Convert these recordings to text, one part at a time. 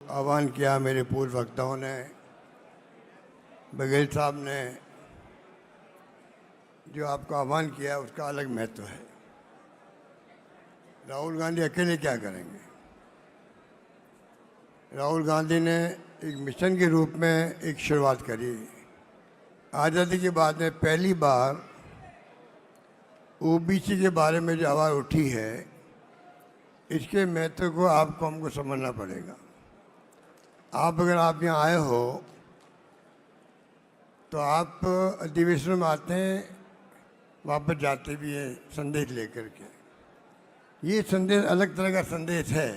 आह्वान किया मेरे पूर्व वक्ताओं ने, बघेल साहब ने जो आपको आह्वान किया उसका अलग महत्व है। राहुल गांधी अकेले क्या करेंगे? राहुल गांधी ने एक मिशन के रूप में एक शुरुआत करी। आज़ादी के बाद में पहली बार ओबीसी के बारे में जो आवाज़ उठी है, इसके महत्व को आपको हमको समझना पड़ेगा। अगर आप यहाँ आए हो तो आप अधिवेशन में आते हैं, वापस जाते भी हैं संदेश लेकर के। ये संदेश अलग तरह का संदेश है।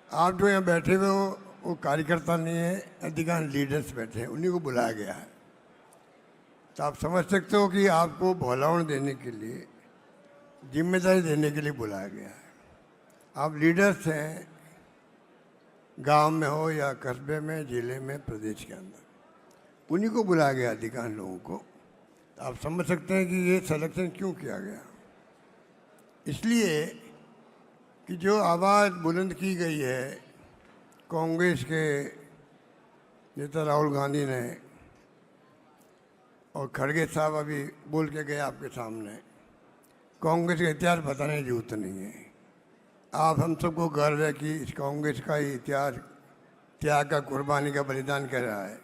आप जो यहाँ बैठे हुए हो वो कार्यकर्ता नहीं है, अधिकांश लीडर्स बैठे हैं, उन्हीं को बुलाया गया है। तो आप समझ सकते हो कि आपको भौलावण देने के लिए, जिम्मेदारी देने के लिए बुलाया गया है। आप लीडर्स हैं, गांव में हो या कस्बे में, जिले में, प्रदेश के अंदर, उन्हीं को बुलाया गया अधिकांश लोगों को। तो आप समझ सकते हैं कि ये सिलेक्शन क्यों किया गया। इसलिए कि जो आवाज़ बुलंद की गई है कांग्रेस के नेता राहुल गांधी ने, और खड़गे साहब अभी बोल के गए आपके सामने, कांग्रेस का इतिहास बताने की जरूरत नहीं है। आप हम सबको गर्व है कि इस कांग्रेस का इतिहास त्याग का, कुर्बानी का, बलिदान कर रहा है,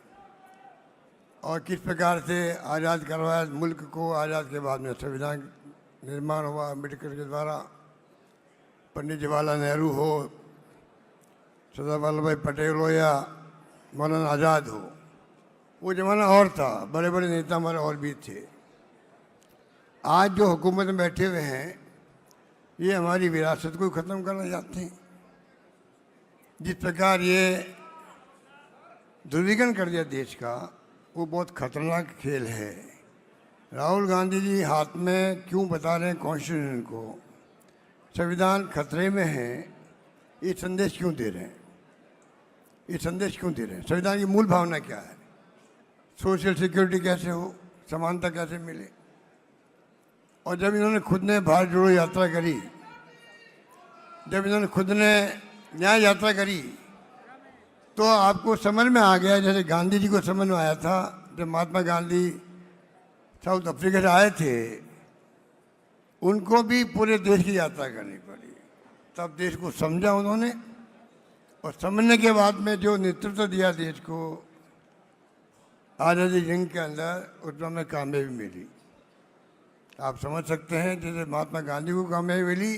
और किस प्रकार से आज़ाद करवाया मुल्क को। आज़ाद के बाद में संविधान निर्माण हुआ अम्बेडकर के द्वारा। पंडित जवाहरलाल नेहरू हो, सरदार वल्लभ भाई पटेल हो या मौलाना आज़ाद हो, वो ज़माना और था। बड़े बड़े नेता हमारे और भी थे। आज जो हुकूमत में बैठे हुए हैं, ये हमारी विरासत को ख़त्म करना चाहते हैं। जिस प्रकार ये ध्रुवीकरण कर दिया देश का, वो बहुत खतरनाक खेल है। राहुल गांधी जी हाथ में क्यों बता रहे हैं कॉन्स्टिट्यूशन को, संविधान खतरे में है, ये संदेश क्यों दे रहे हैं? ये संदेश क्यों दे रहे हैं? संविधान की मूल भावना क्या है? सोशल सिक्योरिटी कैसे हो, समानता कैसे मिले। और जब इन्होंने खुद ने भारत जोड़ो यात्रा करी, जब इन्होंने खुद ने न्याय यात्रा करी, तो आपको समझ में आ गया, जैसे गांधी जी को समझ में आया था जब महात्मा गांधी साउथ अफ्रीका से आए थे, उनको भी पूरे देश की यात्रा करनी पड़ी। तब देश को समझा उन्होंने, और समझने के बाद में जो नेतृत्व दिया देश को आज़ादी जंग के अंदर, उसमें हमें कामयाबी मिली। आप समझ सकते हैं जैसे महात्मा गांधी को कामयाबी मिली,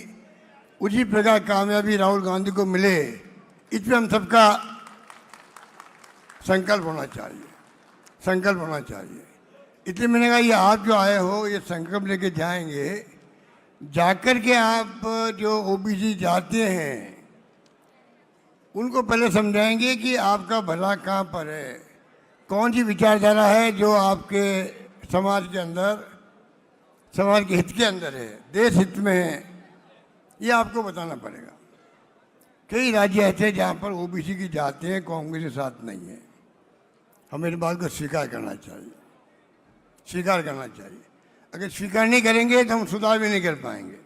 उसी प्रकार कामयाबी राहुल गांधी को मिले, इस पर हम सबका संकल्प होना चाहिए। संकल्प होना चाहिए। इसलिए मैंने कहा ये आप जो आए हो, ये संकल्प लेके जाएंगे, जाकर के आप जो ओबीसी जाते हैं उनको पहले समझाएंगे कि आपका भला कहाँ पर है, कौन सी विचारधारा है जो आपके समाज के अंदर, समाज के हित के अंदर है, देश हित में है। ये आपको बताना पड़ेगा। कई राज्य ऐसे जहाँ पर ओबीसी की जाते हैं कांग्रेस के साथ नहीं है। हमें इस बात को स्वीकार करना चाहिए, स्वीकार करना चाहिए। अगर स्वीकार नहीं करेंगे तो हम सुधार भी नहीं कर पाएंगे,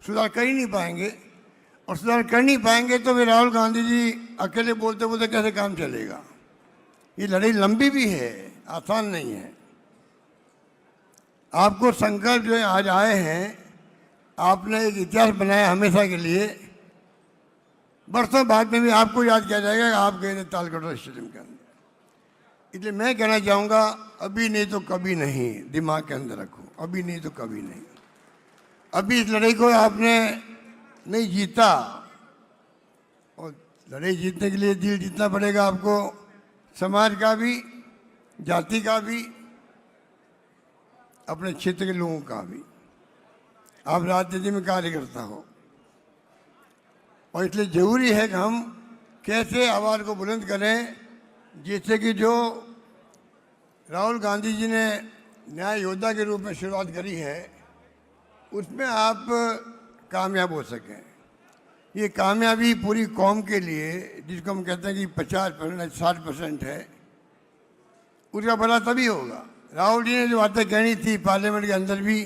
सुधार कर ही नहीं पाएंगे। और सुधार कर नहीं पाएंगे तो फिर राहुल गांधी जी अकेले बोलते बोलते कैसे काम चलेगा। ये लड़ाई लंबी भी है, आसान नहीं है। आपको संकल्प जो आज आए हैं, आपने एक इतिहास बनाया हमेशा के लिए। बरसों बाद में भी आपको याद किया जाएगा कि आप गए थे तालकटोरा स्टेडियम के अंदर। इसलिए मैं कहना चाहूँगा, अभी नहीं तो कभी नहीं, दिमाग के अंदर रखो, अभी नहीं तो कभी नहीं। अभी इस लड़ाई को आपने नहीं जीता, और लड़ाई जीतने के लिए दिल जीतना पड़ेगा आपको, समाज का भी, जाति का भी, अपने क्षेत्र के लोगों का भी। आप राजनीति में कार्यकर्ता हो, और इसलिए जरूरी है कि हम कैसे आवाज़ को बुलंद करें, जिससे कि जो राहुल गांधी जी ने न्याय योद्धा के रूप में शुरुआत करी है, उसमें आप कामयाब हो सकें। ये कामयाबी पूरी कौम के लिए, जिसको हम कहते हैं कि 50% 60% है, उसका भला तभी होगा। राहुल जी ने जो बातें कहनी थी पार्लियामेंट के अंदर भी,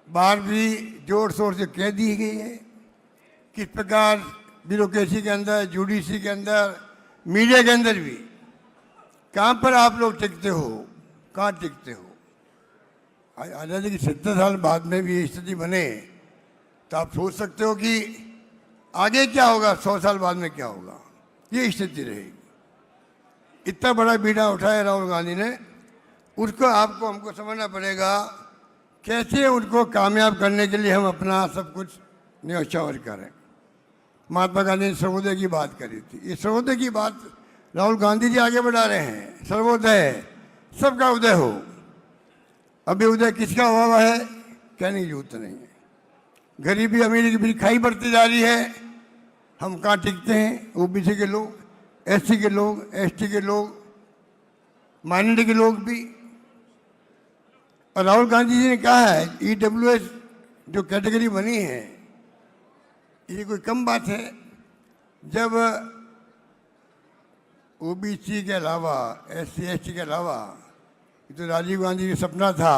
बाहर भी जोर शोर से कह दी गई है। किस प्रकार ब्यूरोक्रेसी के अंदर, जुडिशरी के अंदर, मीडिया के अंदर भी कहाँ पर आप लोग टिकते हो, कहाँ टिकते हो? आज़ादी के 70 साल बाद में भी ये स्थिति बने तो आप सोच सकते हो कि आगे क्या होगा, 100 साल बाद में क्या होगा। ये स्थिति रहेगी। इतना बड़ा बीड़ा उठाया राहुल गांधी ने, उसको आपको हमको समझना पड़ेगा कैसे उनको कामयाब करने के लिए हम अपना सब कुछ न्यौछावर करें। महात्मा गांधी ने सर्वोदय की बात करी थी। ये सर्वोदय की बात राहुल गांधी जी आगे बढ़ा रहे हैं। सर्वोदय, सबका उदय हो। अभी उदय किसका हुआ है कहने की जरूरत नहीं है। गरीबी अमीरी की भी खाई बढ़ती जा रही है। हम कहाँ टिकते हैं? ओबीसी के लोग, एससी के लोग, एसटी के लोग, माइनॉरिटी के लोग भी। और राहुल गांधी जी ने कहा है ईडब्ल्यूएस जो कैटेगरी बनी है ये कोई कम बात है। जब ओबीसी के अलावा, एससी एसटी के अलावा, तो राजीव गांधी का सपना था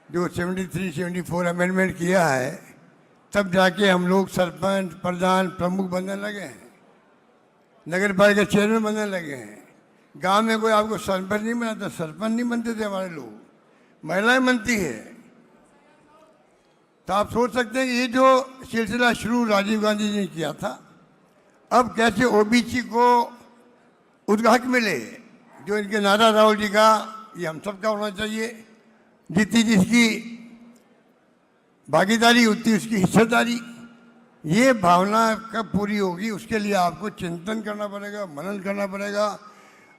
जो 73-74 अमेंडमेंट किया है, तब जाके हम लोग सरपंच, प्रधान, प्रमुख बनने लगे हैं, नगर पालिका चेयरमैन बनने लगे हैं। गांव में कोई आपको सरपंच नहीं बनाता, सरपंच नहीं बनते थे हमारे लोग, महिलाएं बनती है। तो आप सोच सकते हैं कि ये जो सिलसिला शुरू राजीव गांधी जी ने किया था, अब कैसे ओबीसी को उसका हक मिले। जो इनके नारा राहुल जी का, ये हम सबका होना चाहिए। जितनी जिसकी भागीदारी उतनी उसकी हिस्सेदारी। ये भावना कब पूरी होगी उसके लिए आपको चिंतन करना पड़ेगा, मनन करना पड़ेगा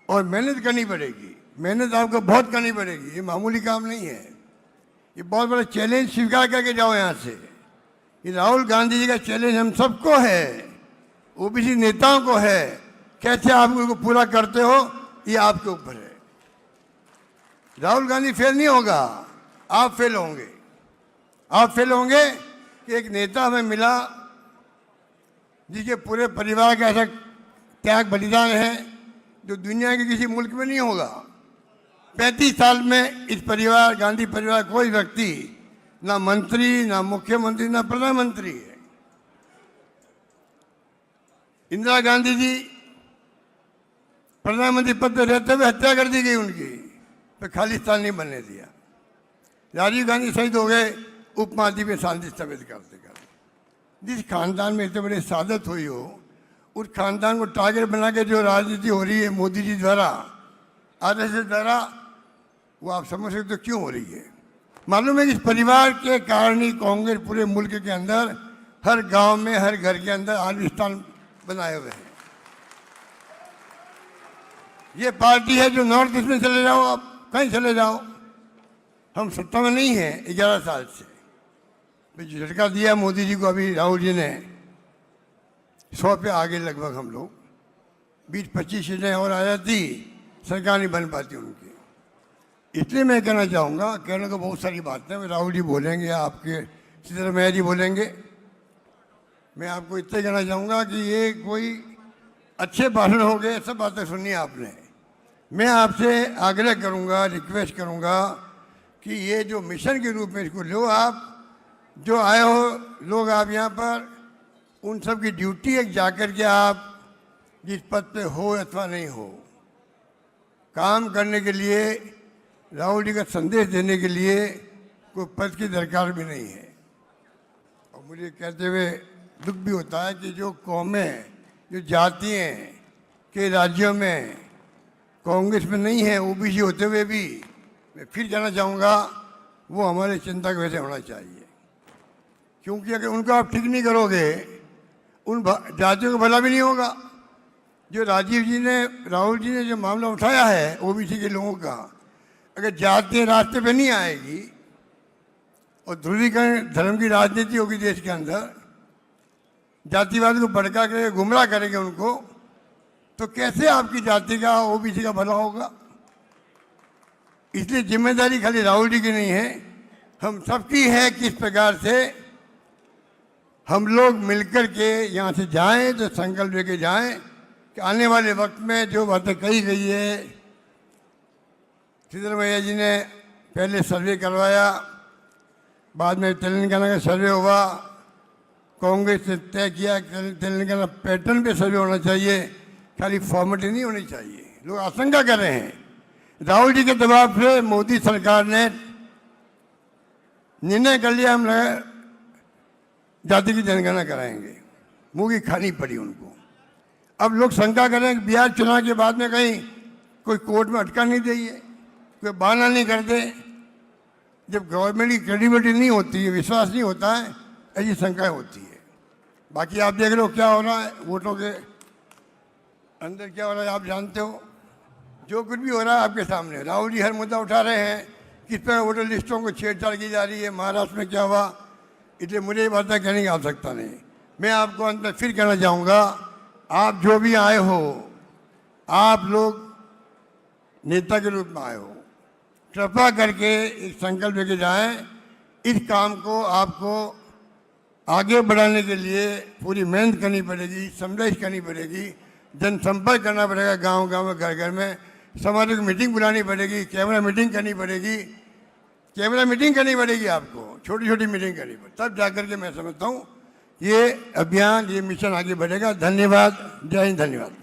और मेहनत करनी पड़ेगी। मेहनत आपको बहुत करनी पड़ेगी, ये मामूली काम नहीं है। ये बहुत बड़ा चैलेंज स्वीकार करके जाओ यहाँ से। ये राहुल गांधी जी का चैलेंज हम सबको है, ओबीसी नेताओं को है। कैसे आप उसको पूरा करते हो ये आपके ऊपर है। राहुल गांधी फेल नहीं होगा, आप फेल होंगे। आप फेल होंगे कि एक नेता हमें मिला जिसके पूरे परिवार का ऐसा त्याग बलिदान है जो दुनिया के किसी मुल्क में नहीं होगा। 35 साल में इस परिवार, गांधी परिवार, कोई व्यक्ति ना मंत्री, ना मुख्यमंत्री, ना प्रधानमंत्री है। इंदिरा गांधी जी प्रधानमंत्री पद पर रहते हुए हत्या कर दी गई उनकी, तो खालिस्तान नहीं बनने दिया। राजीव गांधी शहीद हो गए उपमहाद्वीप में शांति स्थापित करते करते। जिस खानदान में इतने बड़े सादत हुई हो, उस खानदान को टारगेट बना के जो राजनीति हो रही है मोदी जी द्वारा, आरएसएस द्वारा, वो आप समझ सकते हो क्यों हो रही है। मालूम है कि इस परिवार के कारण ही कांग्रेस पूरे मुल्क के अंदर हर गांव में, हर घर के अंदर आलिस्तान बनाए हुए हैं। ये पार्टी है जो नॉर्थ ईस्ट में चले जाओ, आप कहीं चले जाओ, हम सत्ता में नहीं है 11 साल से। जो झटका दिया मोदी जी को अभी राहुल जी ने, 100 पे आगे लगभग हम लोग, 20-25 सीटें और आ जाती, सरकार नहीं बन पाती उनकी। इसलिए मैं कहना चाहूँगा, कहने को बहुत सारी बातें राहुल जी बोलेंगे, आपके सिद्धरमैया जी बोलेंगे। मैं आपको इतना कहना चाहूँगा कि ये कोई अच्छे भाषण हो गए, सब बातें सुनिए आपने। मैं आपसे आग्रह करूँगा, रिक्वेस्ट करूँगा कि ये जो मिशन के रूप में इसको लो। आप जो आए हो लोग, आप यहाँ पर, उन सब की ड्यूटी है जाकर के आप जिस पद पे हो अथवा नहीं हो, काम करने के लिए, राहुल जी का संदेश देने के लिए कोई पद की दरकार भी नहीं है। और मुझे कहते हुए दुख भी होता है कि जो कौमें, जो जातियाँ के राज्यों में कांग्रेस में नहीं है, ओबीसी होते हुए भी, मैं फिर कहना चाहूँगा वो हमारे चिंता का वैसे होना चाहिए। क्योंकि अगर उनको आप ठीक नहीं करोगे, उन जातियों का भला भी नहीं होगा। जो राहुल जी ने जो मामला उठाया है ओबीसी के लोगों का, अगर जाति रास्ते पे नहीं आएगी और ध्रुवीकरण धर्म की राजनीति होगी देश के अंदर, जातिवाद को भड़का के गुमराह करेंगे उनको, तो कैसे आपकी जाति का, ओबीसी का भला होगा। इसलिए जिम्मेदारी खाली राहुल जी की नहीं है, हम सबकी है। किस प्रकार से हम लोग मिलकर के यहाँ से जाएं, तो संकल्प लेके जाएं कि आने वाले वक्त में जो बातें कही गई है, सिद्धरमैया जी ने पहले सर्वे करवाया, बाद में तेलंगाना का सर्वे हुआ, कांग्रेस ने तय किया तेलंगाना पैटर्न पे सर्वे होना चाहिए, खाली फॉर्मेलिटी नहीं होनी चाहिए। लोग आशंका कर रहे हैं राहुल जी के दबाव से मोदी सरकार ने निर्णय कर लिया हम जाति की जनगणना कराएंगे, मुंह की खानी पड़ी उनको। अब लोग शंका कर रहे हैं कि बिहार चुनाव के बाद में कहीं कोई कोर्ट में अटका नहीं देइए, कोई बहाना नहीं कर दे। जब गवर्नमेंट की क्रेडिबिलिटी नहीं होती है, विश्वास नहीं होता है, ऐसी शंकाएं होती है। बाकी आप देख रहे हो क्या हो रहा है वोटों के अंदर, क्या हो रहा है आप जानते हो। जो कुछ भी हो रहा है आपके सामने। राहुल जी हर मुद्दा उठा रहे हैं, किस तरह वोटर लिस्टों को छेड़छाड़ की जा रही है, महाराष्ट्र में क्या हुआ, इसलिए मुझे ये बातें कहने की आवश्यकता नहीं। मैं आपको अंत में फिर कहना चाहूँगा, आप जो भी आए हो, आप लोग नेता के रूप में आए हो, कृपा करके एक संकल्प लेके जाएं। इस काम को आपको आगे बढ़ाने के लिए पूरी मेहनत करनी पड़ेगी, समझाइश करनी पड़ेगी, जनसंपर्क करना पड़ेगा, गांव-गांव में, घर-घर में, सामाजिक मीटिंग बुलानी पड़ेगी, कैमरा मीटिंग करनी पड़ेगी, आपको छोटी-छोटी मीटिंग करनी पड़ेगी, तब जाकर के मैं समझता हूँ ये अभियान, ये मिशन आगे बढ़ेगा। धन्यवाद। जय हिंद। धन्यवाद।